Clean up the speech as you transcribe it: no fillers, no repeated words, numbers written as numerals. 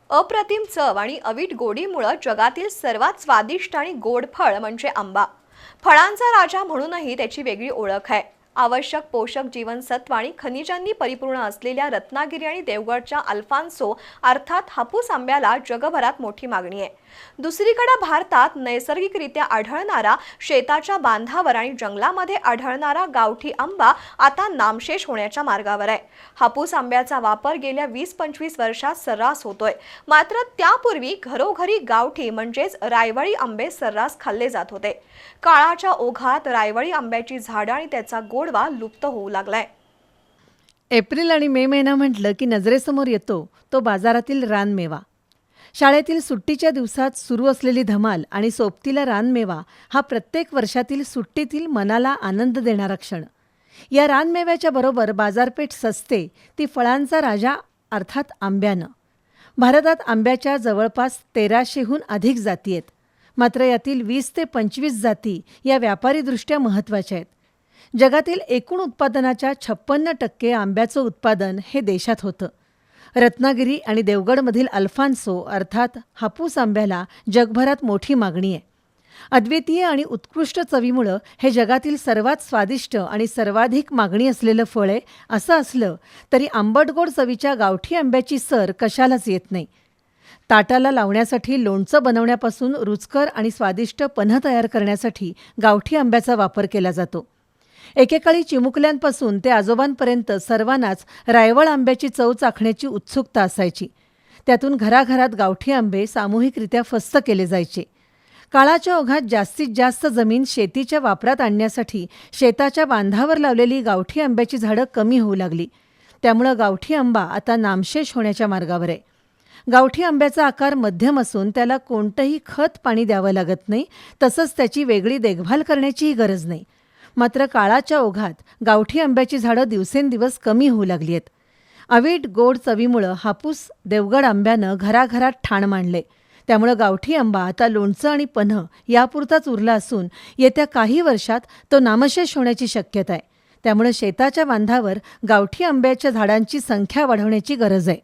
अप्रतिम चव आणि अवीट गोडीमुळे जगातील सर्वात स्वादिष्ट आणि गोड फळ म्हणजे आंबा. फळांचा राजा म्हणूनही त्याची वेगळी ओळख आहे. आवश्यक पोषक जीवनसत्व आणि खनिजांनी परिपूर्ण असलेल्या रत्नागिरी आणि देवगडच्या अल्फान्सो अर्थात हापूस आंब्याला जगभरात मोठी मागणी आहे. दुसरीकडे भारतात नैसर्गिकरित्या आढळणारा, शेताच्या बांधावर आणि जंगलामध्ये आढळणारा गावठी आंबा आता नामशेष होण्याच्या मार्गावर आहे. हापूस आंब्याचा वापर गेल्या 20-25 वर्षात सर्रास होतोय. मात्र त्यापूर्वी घरोघरी गावठी म्हणजेच रायवळी आंबे सर्रास खाल्ले जात होते. काळाच्या ओघात रायवळी आंब्याची झाडं आणि त्याचा गोडवा लुप्त होऊ लागलाय. एप्रिल आणि मे महिना म्हटलं की नजरेसमोर येतो तो बाजारातील रानमेवा. शाळेतील सुट्टीच्या दिवसात सुरू असलेली धमाल आणि सोबतीला रानमेवा हा प्रत्येक वर्षातील सुट्टीतील मनाला आनंद देणारा क्षण. या रानमेव्याच्या बरोबर बाजारपेठ सस्ते ती फळांचा राजा अर्थात आंब्यानं. भारतात आंब्याच्या जवळपास 1300हून अधिक जाती आहेत. मात्र यातील 20 ते 25 जाती या व्यापारीदृष्ट्या महत्त्वाच्या आहेत. जगातील एकूण उत्पादनाच्या 56% आंब्याचं उत्पादन हे देशात होतं. रत्नागिरी आणि देवगडमधील अल्फान्सो अर्थात हापूस आंब्याला जगभरात मोठी मागणी आहे. अद्वितीय आणि उत्कृष्ट चवीमुळं हे जगातील सर्वात स्वादिष्ट आणि सर्वाधिक मागणी असलेलं फळ आहे. असं असलं तरी आंबटगोड चवीच्या गावठी आंब्याची सर कशालाच येत नाही. ताटाला लावण्यासाठी लोणचं बनवण्यापासून रुचकर आणि स्वादिष्ट पन्ह तयार करण्यासाठी गावठी आंब्याचा वापर केला जातो. एकेकाळी चिमुकल्यांपासून ते आजोबांपर्यंत सर्वांनाच रायवळ आंब्याची चव चाखण्याची उत्सुकता असायची. त्यातून घराघरात गावठी आंबे सामूहिकरित्या फस्त केले जायचे. काळाच्या ओघात जास्तीत जास्त जमीन शेतीच्या वापरात आणण्यासाठी शेताच्या बांधावर लावलेली गावठी आंब्याची झाडं कमी होऊ लागली. त्यामुळं गावठी आंबा आता नामशेष होण्याच्या मार्गावर आहे. गावठी आंब्याचा आकार मध्यम असून त्याला कोणतंही खत पाणी द्यावं लागत नाही. तसंच त्याची वेगळी देखभाल करण्याचीही गरज नाही. मात्र काळाच्या ओघात गावठी आंब्याची झाडं दिवसेंदिवस कमी होऊ लागली आहेत. अवीट गोड चवीमुळं हापूस देवगड आंब्यानं घराघरात ठाण मांडले. त्यामुळं गावठी आंबा आता लोणचं आणि पन्ह यापुरताच उरला असून येत्या काही वर्षात तो नामशेष होण्याची शक्यता आहे. त्यामुळे शेताच्या बांधावर गावठी आंब्याच्या झाडांची संख्या वाढवण्याची गरज आहे.